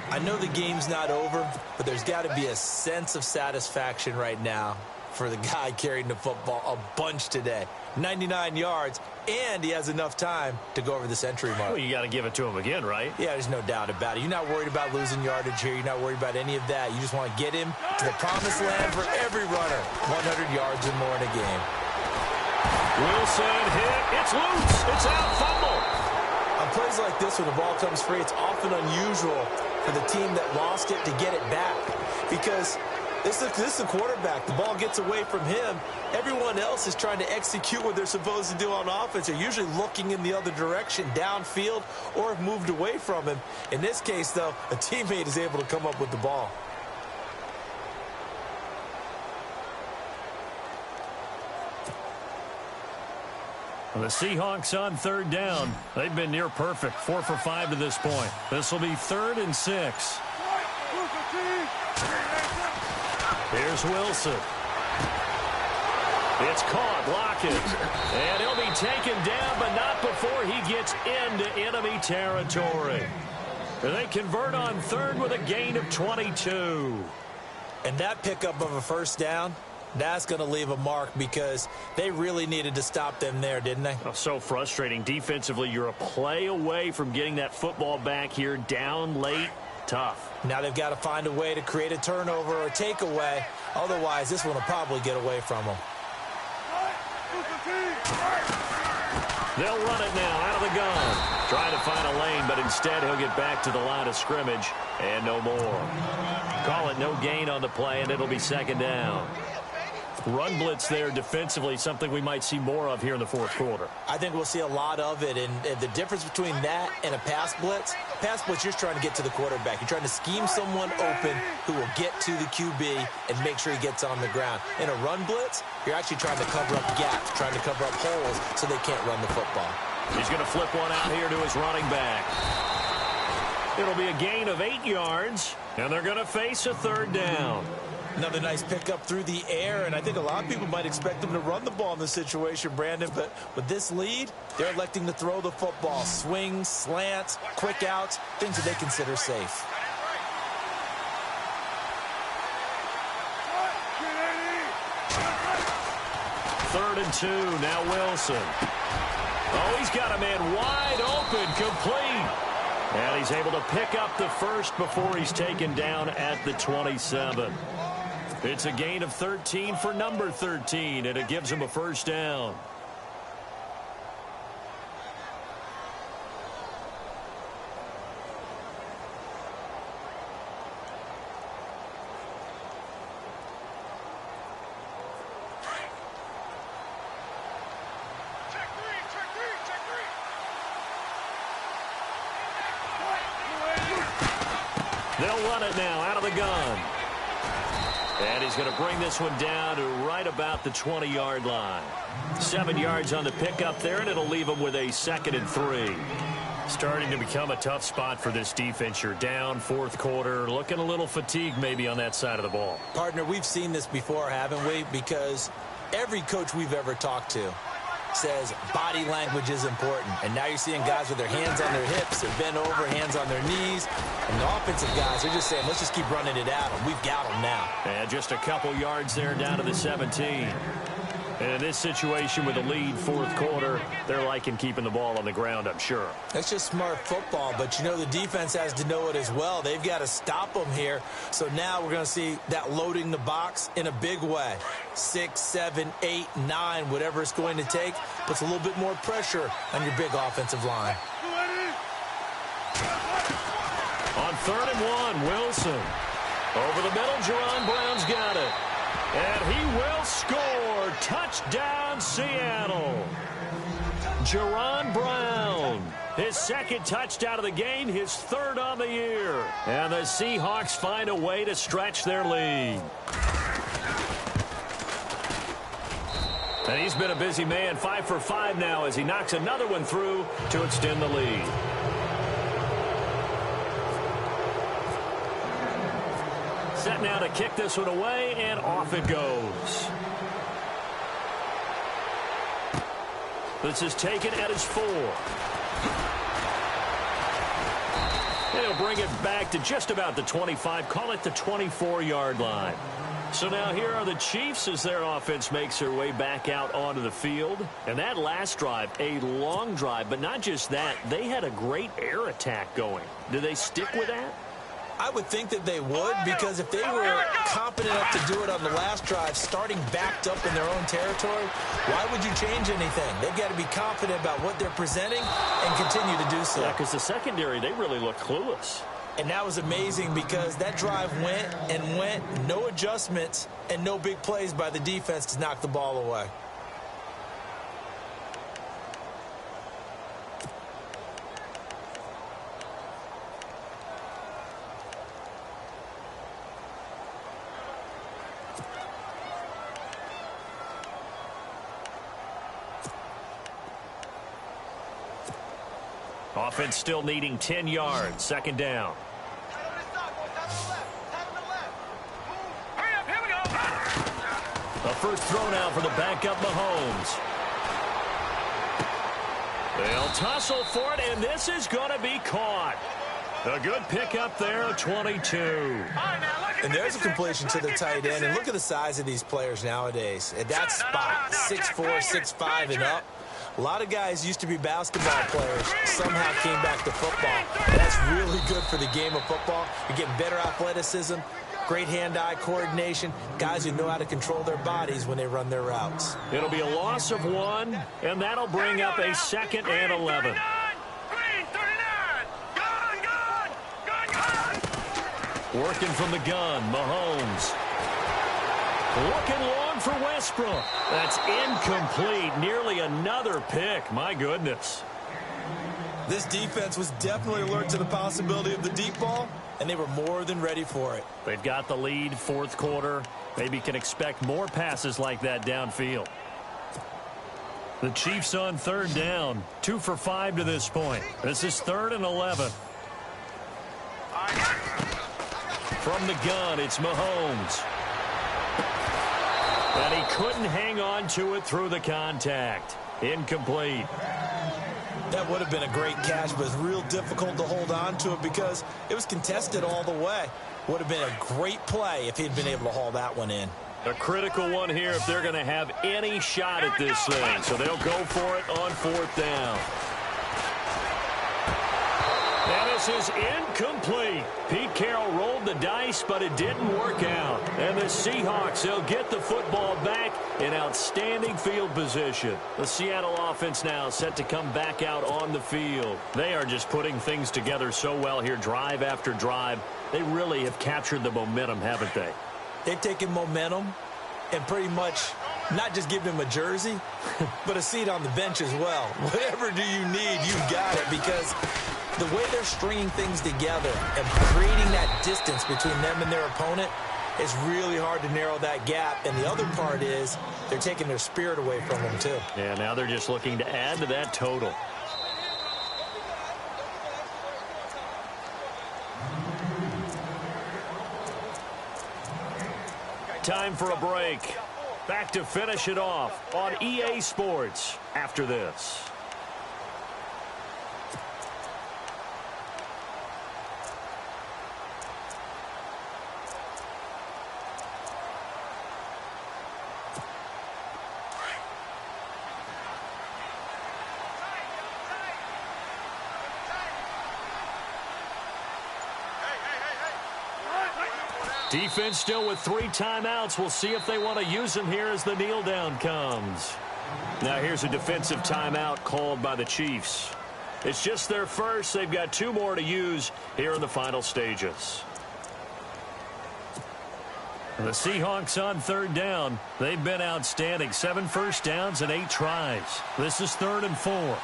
I know the game's not over, but there's got to be a sense of satisfaction right now for the guy carrying the football a bunch today. 99 yards, and he has enough time to go over the century mark. Well, you got to give it to him again, right? Yeah, there's no doubt about it. You're not worried about losing yardage here. You're not worried about any of that. You just want to get him to the promised land for every runner. 100 yards or more in a game. Wilson hit. It's loose. It's out. Fumble. On plays like this where the ball comes free, it's often unusual for the team that lost it to get it back because this is the quarterback. The ball gets away from him. Everyone else is trying to execute what they're supposed to do on offense. They're usually looking in the other direction, downfield, or have moved away from him. In this case, though, a teammate is able to come up with the ball. The Seahawks on third down. They've been near perfect, 4 for 5 to this point. This will be 3rd and 6. Here's Wilson. It's caught, Lockett. And he'll be taken down, but not before he gets into enemy territory. They convert on 3rd with a gain of 22. And that pickup of a first down, that's going to leave a mark because they really needed to stop them there, didn't they? Oh, so frustrating. Defensively, you're a play away from getting that football back here down late. Tough. Now they've got to find a way to create a turnover or takeaway. Otherwise, this one will probably get away from them. They'll run it now out of the gun. Trying to find a lane, but instead he'll get back to the line of scrimmage and no more. Call it no gain on the play, and it'll be 2nd down. Run blitz there defensively, something we might see more of here in the 4th quarter. I think we'll see a lot of it, and the difference between that and a pass blitz, you're just trying to get to the quarterback. You're trying to scheme someone open who will get to the QB and make sure he gets on the ground. In a run blitz, you're actually trying to cover up gaps, trying to cover up holes so they can't run the football. He's going to flip one out here to his running back. It'll be a gain of 8 yards, and they're going to face a 3rd down. Another nice pickup through the air, and I think a lot of people might expect them to run the ball in this situation, Brandon, but with this lead, they're electing to throw the football. Swings, slants, quick outs, things that they consider safe. Third and 2, now Wilson. Oh, he's got a man wide open, complete. And he's able to pick up the first before he's taken down at the 27. It's a gain of 13 for number 13, and it gives him a first down. They'll run it now out of the gun. And he's going to bring this one down to right about the 20-yard line. 7 yards on the pickup there, and it'll leave him with a 2nd and 3. Starting to become a tough spot for this defense. You're down 4th quarter, looking a little fatigued maybe on that side of the ball. Partner, we've seen this before, haven't we? Because every coach we've ever talked to says body language is important. And now you're seeing guys with their hands on their hips, they're bent over, hands on their knees. And the offensive guys, they're just saying, let's just keep running it at them. We've got them now. And just a couple yards there down to the 17. And in this situation with the lead 4th quarter, they're liking keeping the ball on the ground, I'm sure. That's just smart football, but you know the defense has to know it as well. They've got to stop them here. So now we're going to see that loading the box in a big way. 6, 7, 8, 9, whatever it's going to take, puts a little bit more pressure on your big offensive line. On 3rd and 1, Wilson. Over the middle, Jerron Brown's got it. And he will score. Touchdown, Seattle. Jerron Brown. His 2nd touchdown of the game, his 3rd on the year. And the Seahawks find a way to stretch their lead. And he's been a busy man, 5 for 5 now as he knocks another one through to extend the lead. Set now to kick this one away, and off it goes. This is taken at his 4. And he'll bring it back to just about the 25, call it the 24-yard line. So now here are the Chiefs as their offense makes their way back out onto the field. And that last drive, a long drive, but not just that, they had a great air attack going. Do they stick with that? I would think that they would, because if they were competent enough to do it on the last drive, starting backed up in their own territory, why would you change anything? They've got to be confident about what they're presenting and continue to do so. Yeah, because the secondary, they really look clueless. And that was amazing because that drive went and went, no adjustments, and no big plays by the defense to knock the ball away. Offense still needing 10 yards. Second down. Hurry up, here we go. A first throw now for the backup Mahomes. They'll tussle for it, and this is going to be caught. A good pickup there, 22. And there's a completion to the tight end. And look at the size of these players nowadays. At that spot, 6'4", 6'5", and up. A lot of guys used to be basketball players, somehow came back to football. That's really good for the game of football. You're getting better athleticism, great hand-eye coordination, guys who know how to control their bodies when they run their routes. It'll be a loss of 1, and that'll bring up a 2nd and 11. Working from the gun, Mahomes. Looking long for Westbrook. That's incomplete. Nearly another pick. My goodness. This defense was definitely alert to the possibility of the deep ball, and they were more than ready for it. They've got the lead, fourth quarter. Maybe can expect more passes like that downfield. The Chiefs on third down. 2 for 5 to this point. This is 3rd and 11. From the gun, it's Mahomes. And he couldn't hang on to it through the contact. Incomplete. That would have been a great catch, but it's real difficult to hold on to it because it was contested all the way. Would have been a great play if he'd been able to haul that one in. A critical one here if they're going to have any shot at this thing. So they'll go for it on 4th down. And this is incomplete. Pete Carroll rolled the dice, but it didn't work out. And the Seahawks, they'll get the football back in outstanding field position. The Seattle offense now set to come back out on the field. They are just putting things together so well here, drive after drive. They really have captured the momentum, haven't they? They've taken momentum and pretty much not just given him a jersey, but a seat on the bench as well. Whatever do you need, you've got it, because the way they're stringing things together and creating that distance between them and their opponent is really hard to narrow that gap. And the other part is they're taking their spirit away from them, too. Yeah, now they're just looking to add to that total. Time for a break. Back to finish it off on EA Sports after this. Defense still with 3 timeouts. We'll see if they want to use them here as the kneel down comes. Now here's a defensive timeout called by the Chiefs. It's just their first. They've got 2 more to use here in the final stages. The Seahawks on third down. They've been outstanding. 7 first downs and 8 tries. This is 3rd and 4.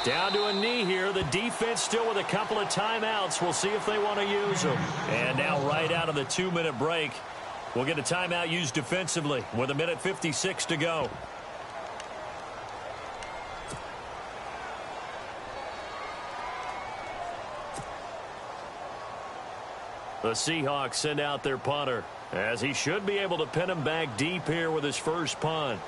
Down to a knee here. The defense still with a couple of timeouts. We'll see if they want to use them. And now right out of the 2-minute break, we'll get a timeout used defensively with 1:56 to go. The Seahawks send out their punter, as he should be able to pin him back deep here with his first punt.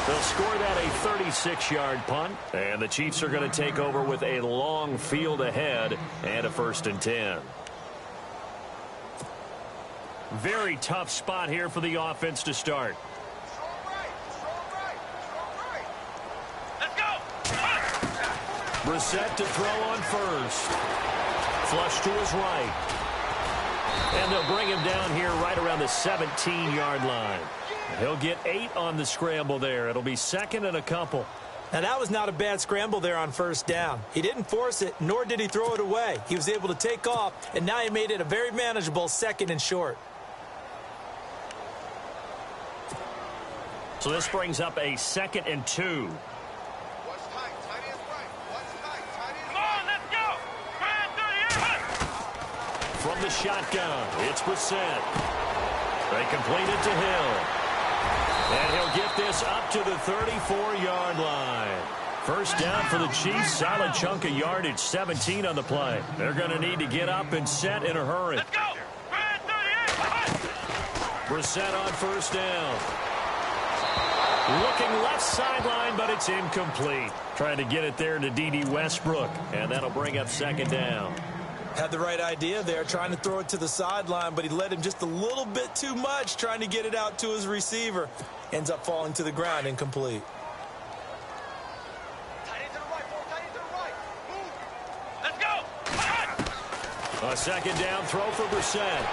They'll score that a 36-yard punt, and the Chiefs are going to take over with a long field ahead and a 1st and 10. Very tough spot here for the offense to start. Let's go. Brissett to throw on first. Flush to his right. And they'll bring him down here right around the 17-yard line. He'll get 8 on the scramble there. It'll be 2nd and a couple. Now, that was not a bad scramble there on first down. He didn't force it, nor did he throw it away. He was able to take off, and now he made it a very manageable 2nd and short. So this brings up a 2nd and 2. What's tight? Tight end's right. What's tight? Tight end's right. Come on, let's go. From the shotgun, it's Brissett. They complete it to Hill. And he'll get this up to the 34-yard line. First down for the Chiefs. Solid chunk of yardage, 17 on the play. They're going to need to get up and set in a hurry. Let's go. Brissett on first down. Looking left sideline, but it's incomplete. Trying to get it there to D.D. Westbrook, and that'll bring up 2nd down. Had the right idea there, trying to throw it to the sideline, but he led him just a little bit too much, trying to get it out to his receiver. Ends up falling to the ground, incomplete. Let's go. A 2nd down throw for Brissett.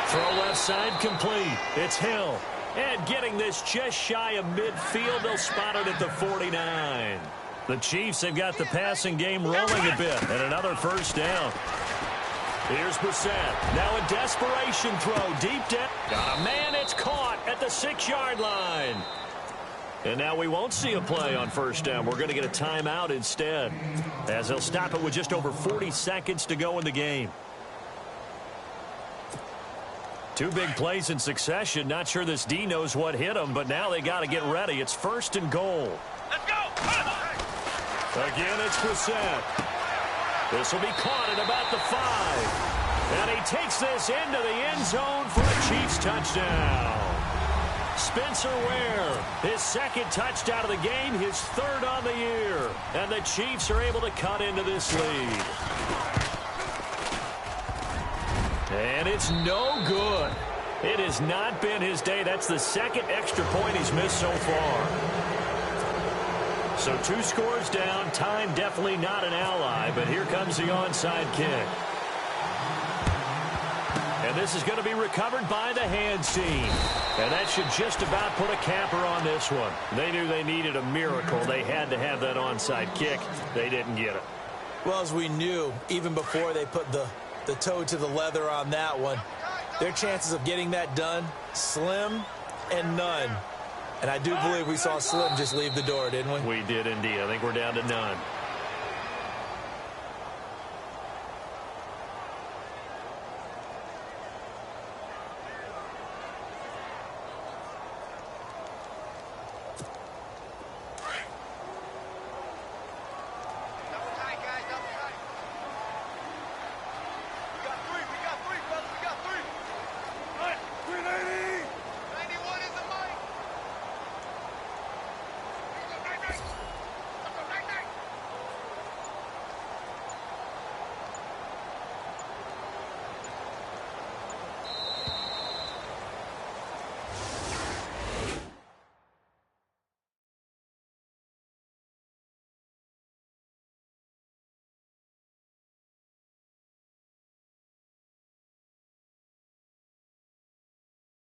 Throw left side complete. It's Hill. And getting this just shy of midfield, they'll spot it at the 49. The Chiefs have got the passing game rolling a bit. And another first down. Here's Brissett. Now a desperation throw. Deep down. Got a man. It's caught at the 6-yard line. And now we won't see a play on first down. We're going to get a timeout instead, as they'll stop it with just over 40 seconds to go in the game. 2 big plays in succession. Not sure this D knows what hit him, but now they got to get ready. It's 1st and goal. Let's go. Again, it's Brissett. This will be caught at about the 5. And he takes this into the end zone for a Chiefs touchdown. Spencer Ware, his 2nd touchdown of the game, his 3rd on the year. And the Chiefs are able to cut into this lead. And it's no good. It has not been his day. That's the 2nd extra point he's missed so far. So 2 scores down. Time definitely not an ally, but here comes the onside kick. And this is going to be recovered by the hands team. And that should just about put a capper on this one. They knew they needed a miracle. They had to have that onside kick. They didn't get it. Well, as we knew, even before they put the toe to the leather on that one, their chances of getting that done, slim and none. And I do believe we saw Slim just leave the door, didn't we? We did indeed. I think we're down to none.